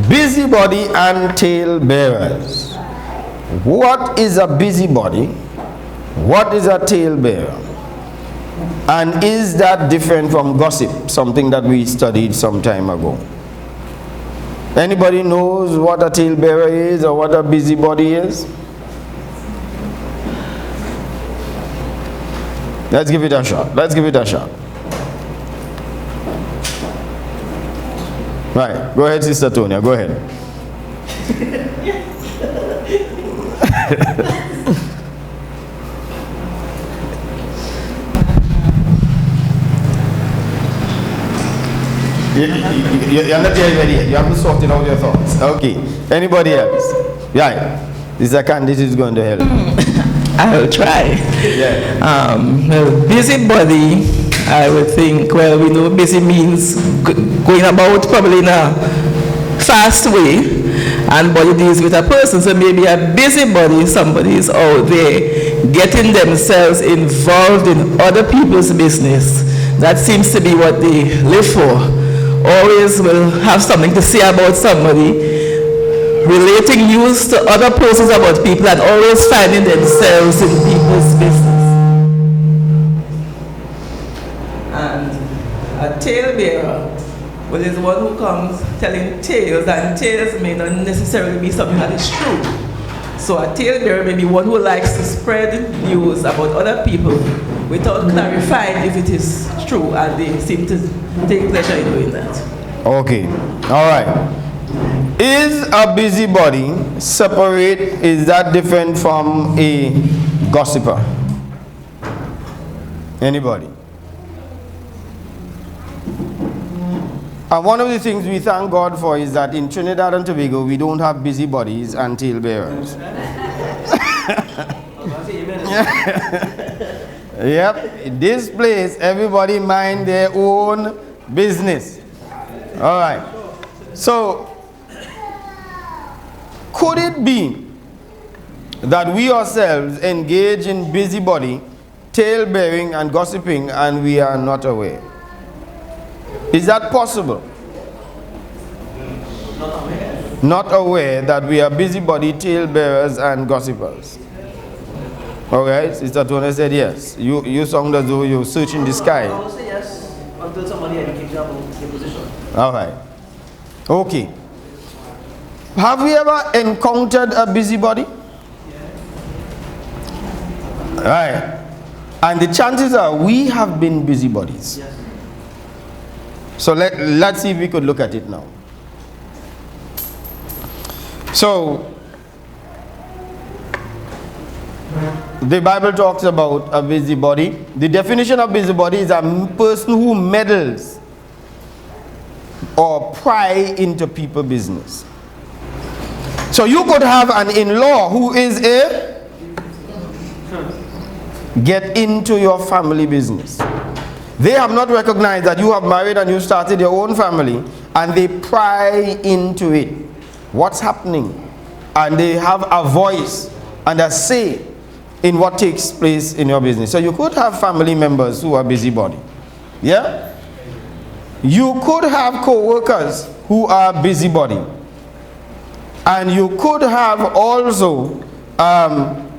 Busybody and talebearers. What is a busybody? What is a talebearer? And is that different from gossip, something that we studied some time ago? Anybody knows what a talebearer is or what a busybody is? Let's give it a shot. Let's give it a shot. Right. Go ahead, Sister Tonya. Go ahead. You're not yet ready yet. You haven't sorted out your thoughts. Okay. Anybody else? Yeah. This candidate is going to help. I'll try. Yeah. Well, busybody, I would think, well, we know busy means going about probably in a fast way, and body deals with a person. So maybe a busybody, somebody is out there getting themselves involved in other people's business. That seems to be what they live for. Always will have something to say about somebody, relating news to other persons about people, and always finding themselves in people's business. And a talebearer, well, is one who comes telling tales, and tales may not necessarily be something that is true. So a talebearer may be one who likes to spread news about other people without clarifying if it is true, and they seem to take pleasure in doing that. Okay. All right. Is a busybody separate? Is that different from a gossiper? Anybody? And one of the things we thank God for is that in Trinidad and Tobago we don't have busybodies and talebearers. Yep, in this place everybody mind their own business. All right. So could it be that we ourselves engage in busybody, tale-bearing and gossiping, and we are not aware? Is that possible? Not aware that we are busybody, tale-bearers and gossipers. Okay, Sister Tony said yes. You sound as though you're searching the sky. I will say yes until somebody educates you about the position. All right. Okay. Have we ever encountered a busybody? Yeah. Right. And the chances are we have been busybodies. Yes. So let's see if we could look at it now. So the Bible talks about a busybody. The definition of busybody is a person who meddles or pry into people's business. So you could have an in-law who is a get into your family business. They have not recognized that you have married and you started your own family, and they pry into it. What's happening? And they have a voice and a say in what takes place in your business. So you could have family members who are busybody. Yeah? You could have co-workers who are busybody. And you could have also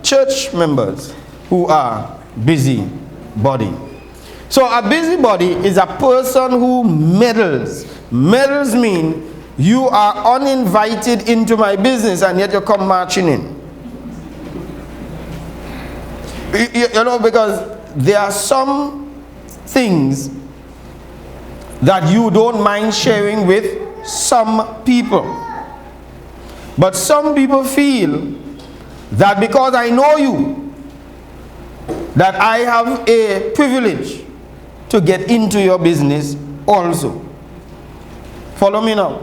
church members who are busybody. So a busybody is a person who meddles. Meddles mean you are uninvited into my business and yet you come marching in. You know, because there are some things that you don't mind sharing with some people. But some people feel that because I know you, that I have a privilege to get into your business also. Follow me now.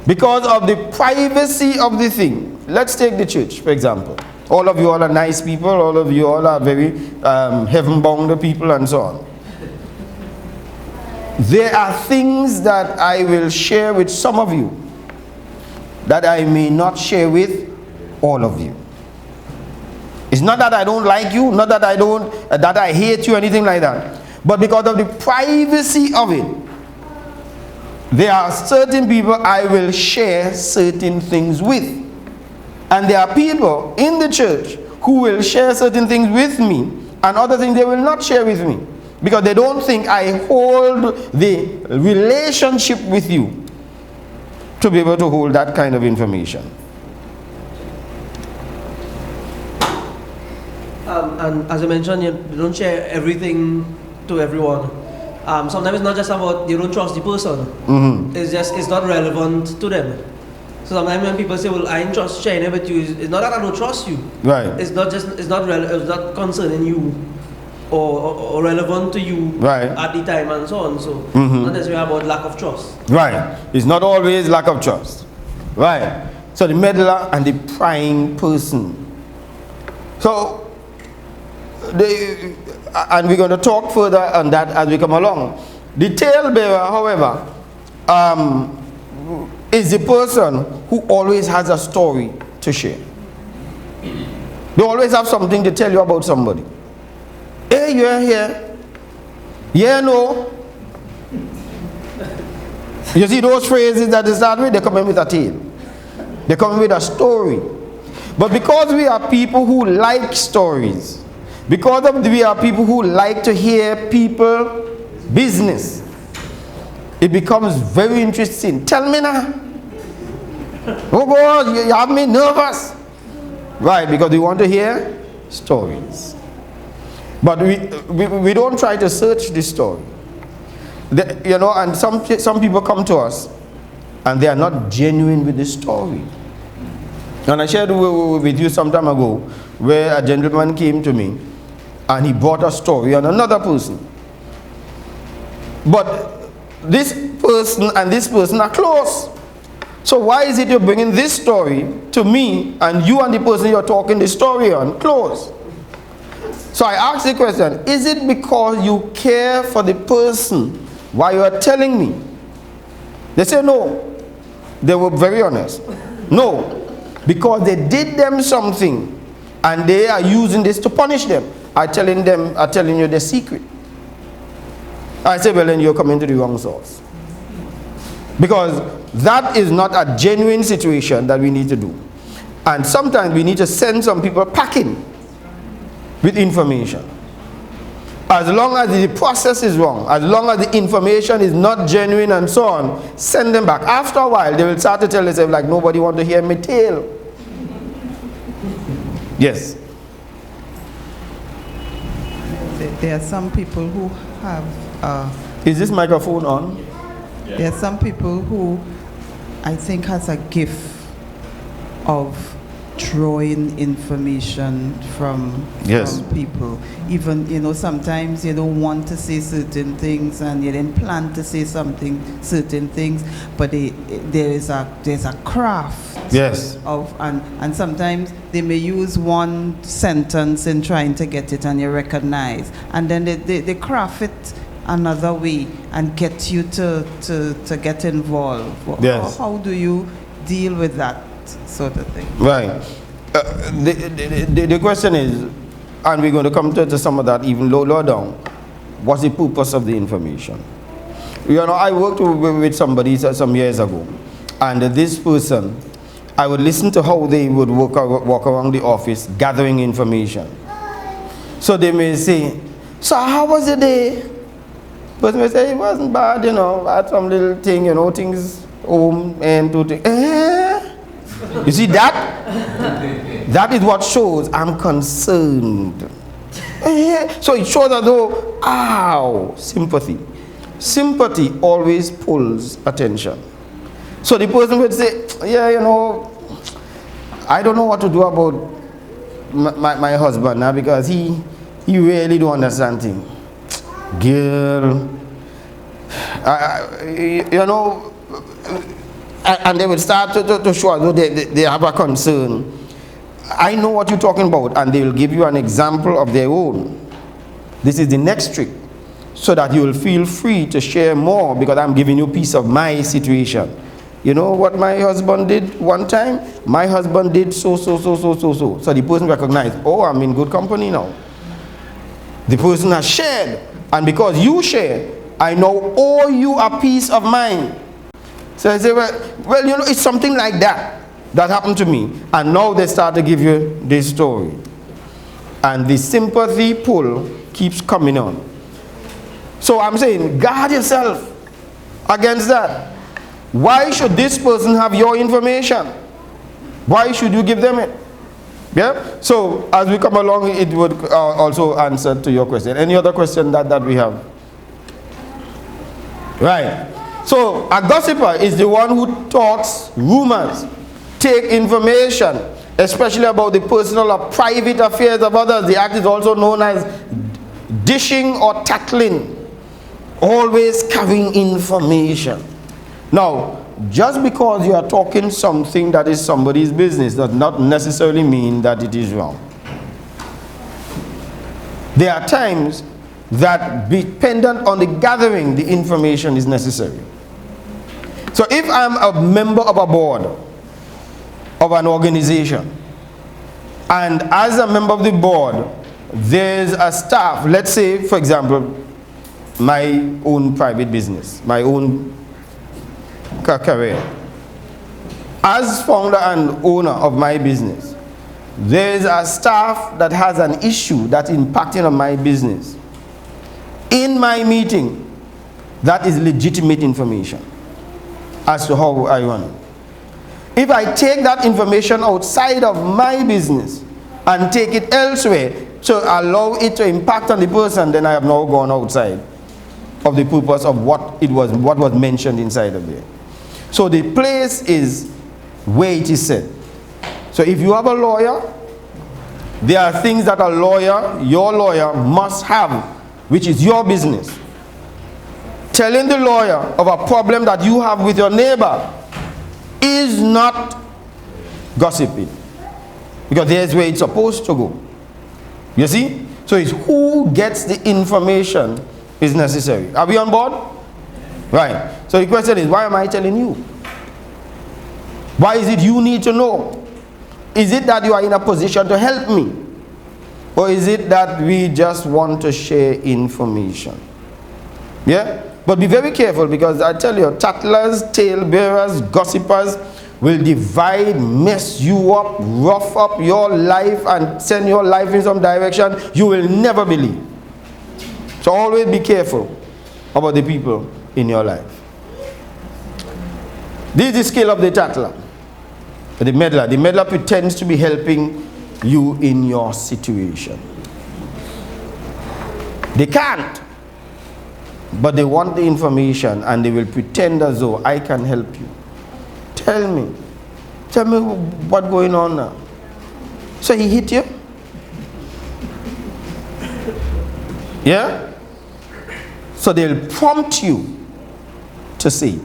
Because of the privacy of the thing. Let's take the church, for example. All of you all are nice people. All of you all are very heaven-bound people and so on. There are things that I will share with some of you that I may not share with all of you. It's not that I don't like you, not that that I hate you, anything like that. But because of the privacy of it, There are certain people I will share certain things with. And there are people in the church who will share certain things with me and other things they will not share with me. Because they don't think I hold the relationship with you to be able to hold that kind of information. And as I mentioned, you don't share everything to everyone. Sometimes it's not just about you don't trust the person. Mm-hmm. It's not relevant to them. So sometimes when people say, "Well, I ain't just sharing it with you," it's not that I don't trust you. Right. It's not concerning you or relevant to you right. at the time and so on. So not necessarily about lack of trust. Right. It's not always lack of trust. Right. So the meddler and the prying person. So and we're going to talk further on that as we come along. The talebearer, however, is the person who always has a story to share. They always have something to tell you about somebody. Hey, you're here. Yeah, no. You see those phrases that they start with, they come in with a tale. They come in with a story. But because we are people who like stories, because we are people who like to hear people business, it becomes very interesting. Tell me now. Oh God, you have me nervous. Right, because we want to hear stories. But we don't try to search the story. And some people come to us and they are not genuine with the story. And I shared with you some time ago where a gentleman came to me and he brought a story on another person. But this person and this person are close. So why is it you're bringing this story to me and you and the person you're talking the story on close? So I asked the question, is it because you care for the person while you are telling me? They say no. They were very honest. No. Because they did them something and they are using this to punish them. I'm telling you the secret. I say, well, then you're coming to the wrong source. Because that is not a genuine situation that we need to do. And sometimes we need to send some people packing with information. As long as the process is wrong, as long as the information is not genuine and so on, send them back. After a while, they will start to tell themselves like, nobody want to hear me tale. Yes. There are some people who have... Is this microphone on? Yeah. There are some people who I think has a gift of drawing information from people. Even, sometimes you don't want to say certain things and you didn't plan to say certain things, but there's a craft. Yes. And sometimes they may use one sentence in trying to get it and you recognize. And then they craft it another way and get you to get involved. Yes. How do you deal with that sort of thing? Right. The question is, and we're going to come to some of that even lower down, what's the purpose of the information? I worked with somebody some years ago, and this person, I would listen to how they would walk around the office gathering information. So they may say, so how was the day? Person may say, it wasn't bad, I had some little thing, things home and two things. You see that? That is what shows I'm concerned. So it shows as though, sympathy. Sympathy always pulls attention. So the person would say, I don't know what to do about my husband now because he really don't understand things. Girl, and they will start to show as though they have a concern. I know what you're talking about, and they will give you an example of their own. This is the next trick, so that you will feel free to share more because I'm giving you a piece of my situation. You know what my husband did one time? My husband did so. So the person recognized, I'm in good company now. The person has shared, and because you share, I now owe you a peace of mind. So I say, well, you know, it's something like that that happened to me. And now they start to give you this story. And the sympathy pull keeps coming on. So I'm saying, guard yourself against that. Why should this person have your information? Why should you give them it? Yeah? So as we come along, it would also answer to your question. Any other question that we have? Right. So a gossiper is the one who talks rumors, take information, especially about the personal or private affairs of others. The act is also known as dishing or tattling, always carrying information. Now, just because you are talking something that is somebody's business does not necessarily mean that it is wrong. There are times that, dependent on the gathering, the information is necessary. So if I'm a member of a board of an organization, and as a member of the board, there's a staff, let's say, for example, my own private business, my own career. As founder and owner of my business, there's a staff that has an issue that's impacting on my business. In my meeting, that is legitimate information as to how I run it. If I take that information outside of my business and take it elsewhere to allow it to impact on the person, then I have now gone outside of the purpose of what was mentioned inside of there. So the place is where it is said. So if you have a lawyer, there are things that a lawyer, your lawyer, must have, which is your business. Telling the lawyer of a problem that you have with your neighbor is not gossiping, because there's where it's supposed to go. You see? So it's who gets the information is necessary. Are we on board? Right. So the question is, why am I telling you? Why is it you need to know? Is it that you are in a position to help me? Or is it that we just want to share information? Yeah? But be very careful, because I tell you, tattlers, talebearers, gossipers will divide, mess you up, rough up your life, and send your life in some direction you will never believe. So always be careful about the people in your life. This is the skill of the tattler, the meddler. The meddler pretends to be helping you in your situation. They can't, but they want the information, and they will pretend as though I can help you. Tell me what's going on now. So he hit you? Yeah? So they'll prompt you to say it.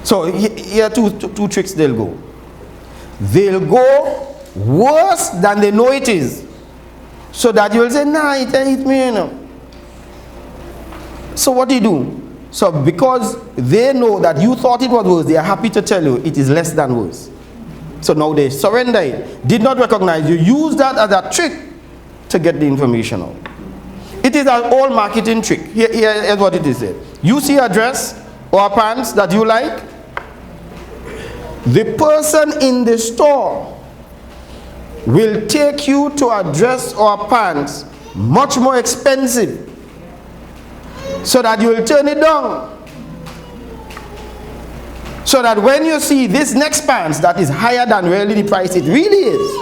So here are two tricks they'll go. They'll go worse than they know it is, so that you will say, nah, it hit me, you know. So what do you do? So because they know that you thought it was worse, they are happy to tell you it is less than worse. So now they surrender it. Did not recognize you. Use that as a trick to get the information out. It is an old marketing trick. Here is what it is. You see a dress or a pants that you like. The person in the store will take you to a dress or a pants much more expensive, so that you will turn it down. So that when you see this next pants that is higher than really the price it really is,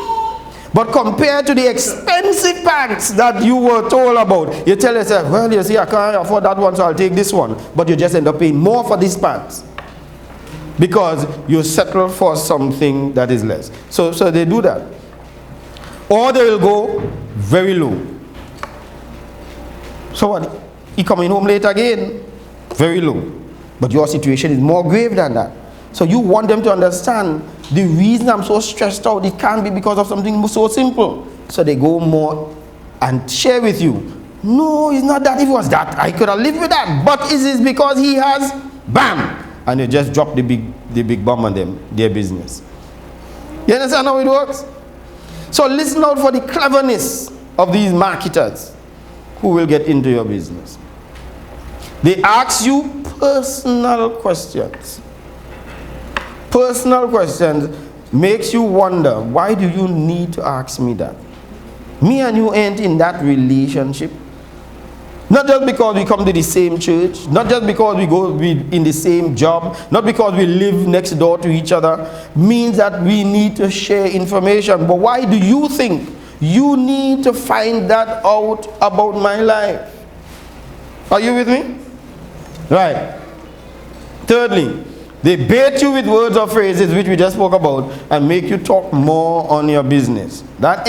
but compared to the expensive pants that you were told about, you tell yourself, well, you see, I can't afford that one, so I'll take this one. But you just end up paying more for these pants, because you settle for something that is less. So they do that. Or they will go very low. So what? He coming home late again, very low. But your situation is more grave than that. So you want them to understand the reason I'm so stressed out, it can't be because of something so simple. So they go more and share with you. No, it's not that. If it was that, I could have lived with that. But it is because he has, bam, and you just drop the big bomb on them, their business. You understand how it works? So listen out for the cleverness of these marketers who will get into your business. They ask you personal questions. Personal questions makes you wonder, why do you need to ask me that? Me and you ain't in that relationship. Not just because we come to the same church, not just because we in the same job, not because we live next door to each other, means that we need to share information. But why do you think you need to find that out about my life? Are you with me? Right. Thirdly, they bait you with words or phrases which we just spoke about and make you talk more on your business. That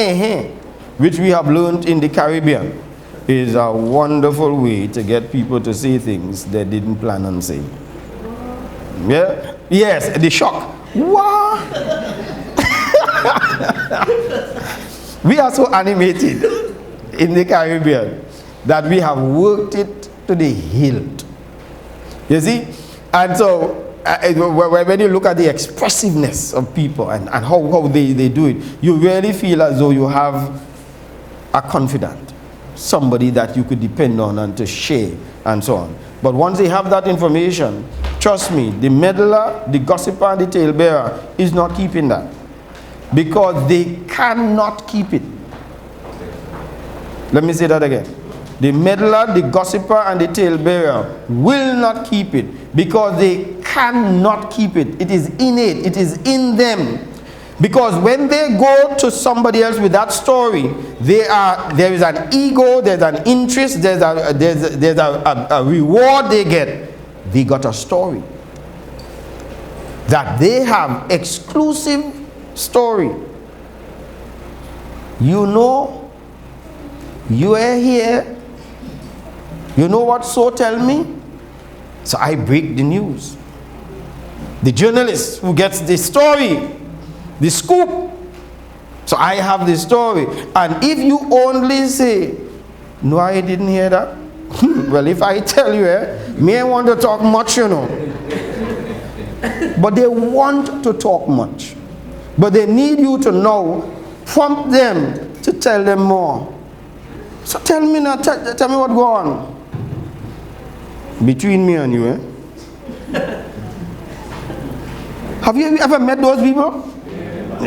which we have learned in the Caribbean is a wonderful way to get people to say things they didn't plan on saying. Yeah? Yes, the shock. What? We are so animated in the Caribbean that we have worked it to the hilt. You see? And so, when you look at the expressiveness of people and how they do it, you really feel as though you have a confidant, somebody that you could depend on and to share and so on. But once they have that information, trust me, the meddler, the gossiper, and the talebearer is not keeping that, because they cannot keep it. Let me say that again. The meddler, the gossiper, and the talebearer will not keep it, because they cannot keep it. It is innate. It is in them. Because when they go to somebody else with that story, there is an ego, there's an interest, there's a reward they get. They got a story that they have, exclusive story. You know, you are here. You know what so tell me? So I break the news. The journalist who gets the story, the scoop. So I have the story. And if you only say, no, I didn't hear that. Well, if I tell you, may want to talk much, you know. But they want to talk much. But they need you to know, prompt them to tell them more. So tell me now, tell me what's going on. Between me and you, Have you ever met those people?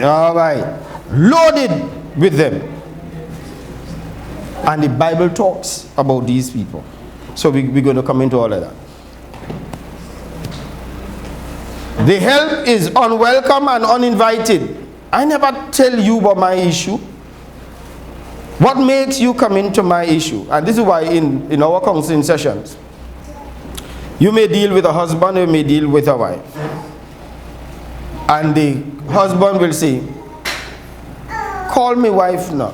All right. Loaded with them. And the Bible talks about these people. So we're going to come into all of that. The help is unwelcome and uninvited. I never tell you about my issue. What makes you come into my issue? And this is why in our counseling sessions, you may deal with a husband, you may deal with a wife. And the husband will say, call me wife now,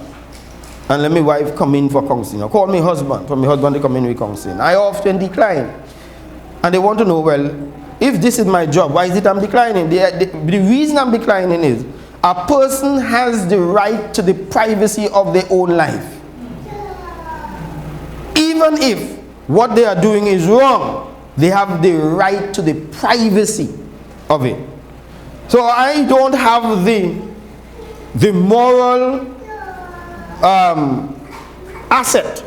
and let me wife come in for counseling. Or call me husband, for my husband to come in with counseling. I often decline. And they want to know, well, if this is my job, why is it I'm declining? The reason I'm declining is, a person has the right to the privacy of their own life. Even if what they are doing is wrong, they have the right to the privacy of it. So I don't have the moral asset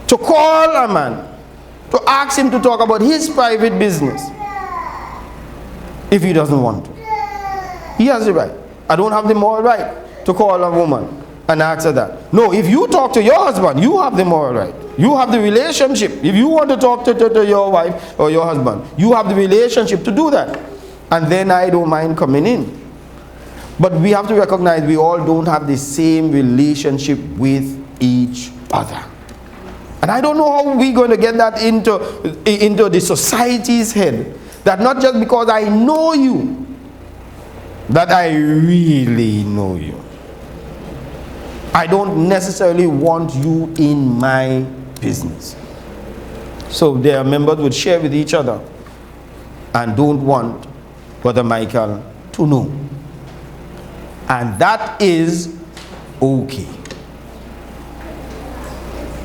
to call a man, to ask him to talk about his private business if he doesn't want to. He has the right. I don't have the moral right to call a woman and ask her that. No, if you talk to your husband, you have the moral right. You have the relationship. If you want to talk to your wife or your husband, you have the relationship to do that. And then I don't mind coming in. But we have to recognize we all don't have the same relationship with each other. And I don't know how we're going to get that into the society's head. That not just because I know you, that I really know you. I don't necessarily want you in my business. So their members would share with each other and don't want Brother Michael to know. And that is okay.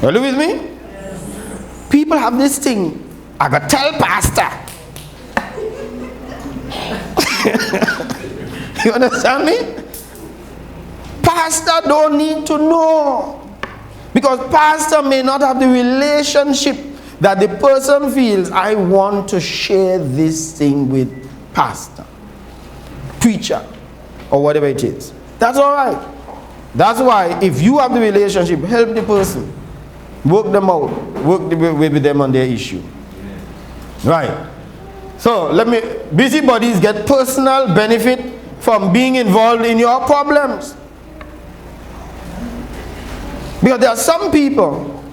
Are you with me? Yes. People have this thing. I got to tell pastor. You understand me? Pastor don't need to know. Because pastor may not have the relationship that the person feels, I want to share this thing with pastor, preacher, or whatever it is. That's all right. That's why if you have the relationship, help the person. Work them out. Work with them on their issue. Right. So busybodies get personal benefit from being involved in your problems. Because there are some people,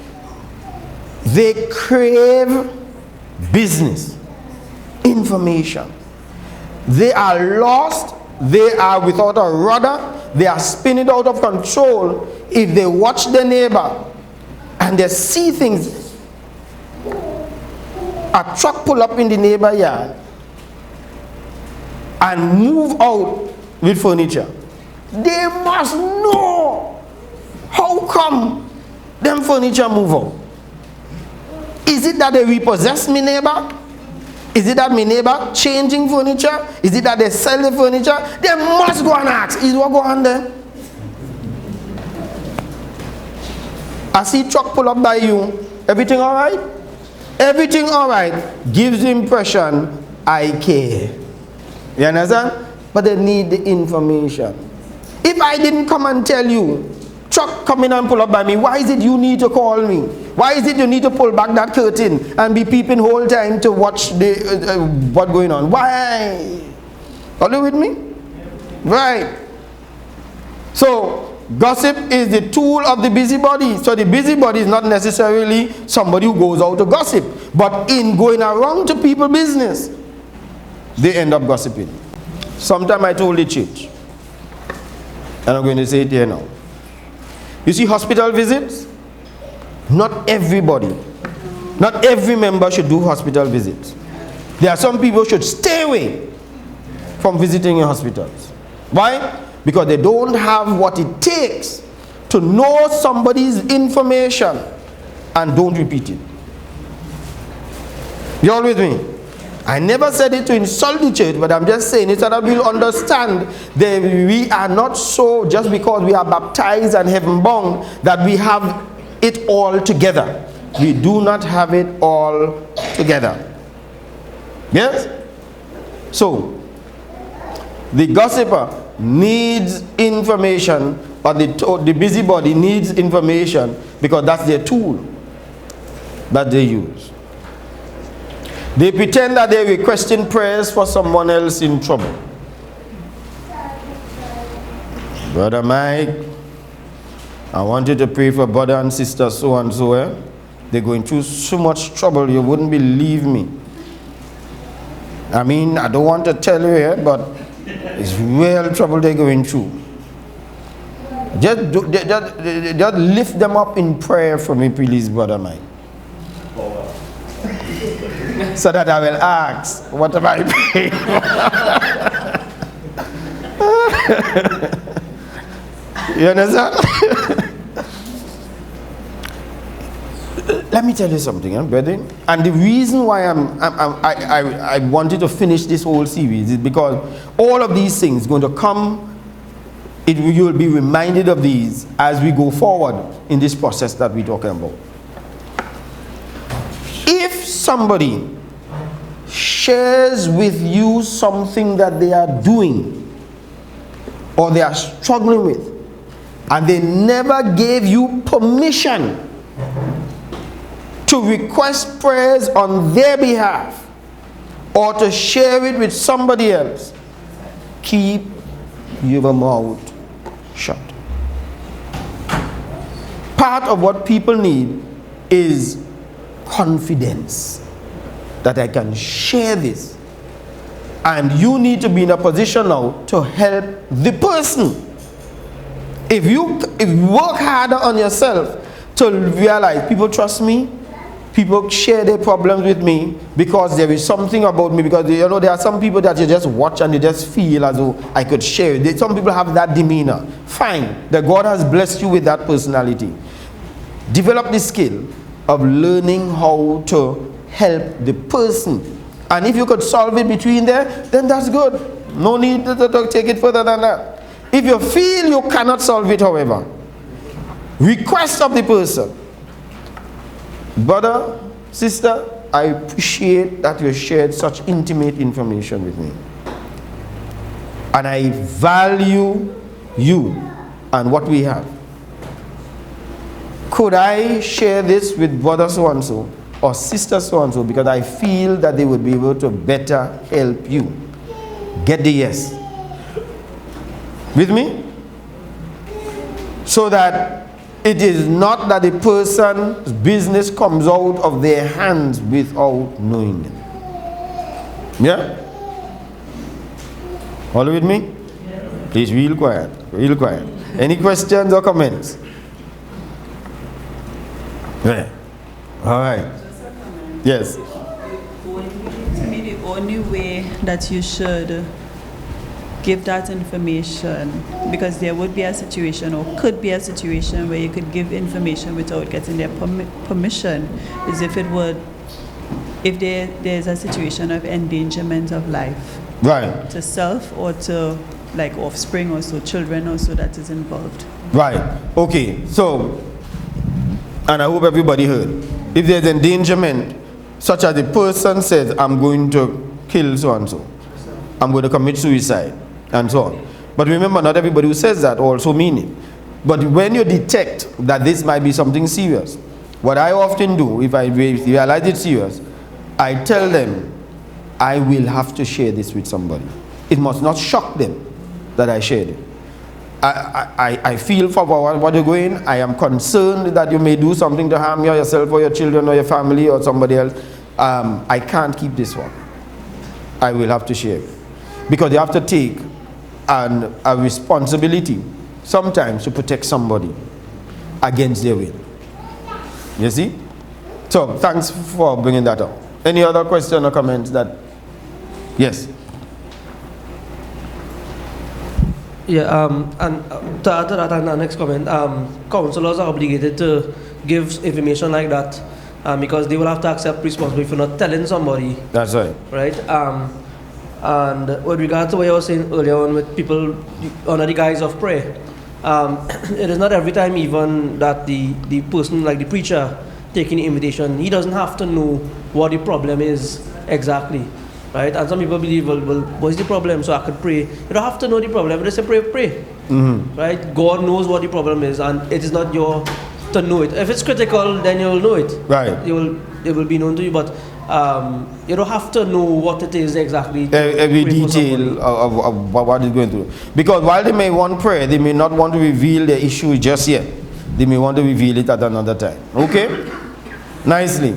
they crave business, information. They are lost, they are without a rudder, they are spinning out of control if they watch their neighbor and they see things. A truck pull up in the neighbor yard and move out with furniture. They must know how come them furniture move out. Is it that they repossess my neighbor? Is it that my neighbor changing furniture? Is it that they sell the furniture? They must go and ask, is what go on there? I see truck pull up by you. Everything all right? Everything all right gives the impression I care. You understand? But they need the information. If I didn't come and tell you, truck come in and pull up by me, why is it you need to call me? Why is it you need to pull back that curtain and be peeping whole time to watch the what going on? Why? Are you with me? Right. So gossip is the tool of the busybody. So the busybody is not necessarily somebody who goes out to gossip, but in going around to people's business, they end up gossiping. Sometime I told the church, and I'm going to say it here now. You see hospital visits? Not everybody, not every member should do hospital visits. There are some people who should stay away from visiting in hospitals. Why? Because they don't have what it takes to know somebody's information and don't repeat it. You all with me? I never said it to insult the church, but I'm just saying it so that we'll understand that we are not so, just because we are baptized and heaven bound, that we have it all together. We do not have it all together. Yes? So, the gossiper needs information, or the busybody needs information because that's their tool that they use. They pretend that they're requesting prayers for someone else in trouble. Brother Mike, I want you to pray for brother and sister so and so. They're going through so much trouble, you wouldn't believe me. I mean, I don't want to tell you here, but it's real trouble they're going through. Just lift them up in prayer for me, please, Brother Mike. So that I will ask, what am I praying for? You understand? Let me tell you something, brethren. And the reason why I wanted to finish this whole series is because all of these things going to come, you will be reminded of these as we go forward in this process that we're talking about. If somebody shares with you something that they are doing or they are struggling with, and they never gave you permission to request prayers on their behalf or to share it with somebody else, keep your mouth shut. Part of what people need is confidence that I can share this, and you need to be in a position now to help the person. If you work harder on yourself to realize people trust me, people share their problems with me because there is something about me, because you know there are some people that you just watch and you just feel as though I could share it. Some people have that demeanor. Fine, that God has blessed you with that personality. Develop the skill of learning how to help the person, and if you could solve it between there, then that's good. No need to take it further than that. If you feel you cannot solve it, however, request of the person, brother, sister, I appreciate that you shared such intimate information with me. And I value you and what we have. Could I share this with brother so-and-so or sister so-and-so, because I feel that they would be able to better help you? Get the yes. With me? So that it is not that a person's business comes out of their hands without knowing it. Yeah? All with me? Please, real quiet. Real quiet. Any questions or comments? Yeah. All right. Yes. To me, the only way that you should give that information, because there would be a situation or could be a situation where you could give information without getting their permission, is if there's a situation of endangerment of life. Right. To self or to like offspring or so, children or so that is involved. Right. Okay. So, and I hope everybody heard. If there's endangerment, such as the person says, I'm going to kill so-and-so, I'm going to commit suicide, and so on. But remember, not everybody who says that also mean it. But when you detect that this might be something serious, what I often do, if I realize it's serious, I tell them, I will have to share this with somebody. It must not shock them that I shared it. I feel for what you're going. I am concerned that you may do something to harm yourself or your children or your family or somebody else. I can't keep this one. I will have to share it. Because you have to take a responsibility sometimes to protect somebody against their will. You see? So, thanks for bringing that up. Any other question or comments that? Yes. Yeah, and to add to that, and the next comment, counselors are obligated to give information like that because they will have to accept responsibility for not telling somebody. That's right. Right? And with regard to what I was saying earlier on with people under the guise of prayer, it is not every time even that the person, like the preacher, taking the invitation, he doesn't have to know what the problem is exactly. Right? And some people believe, well, what's the problem? So I could pray. You don't have to know the problem. Just say pray. Mm-hmm. Right? God knows what the problem is, and it is not your to know it. If it's critical, then you'll know it. Right. It will be known to you, but you don't have to know what it is exactly. Every detail of what is going through. Because while they may want prayer, they may not want to reveal their issue just yet. They may want to reveal it at another time. Okay? Nicely.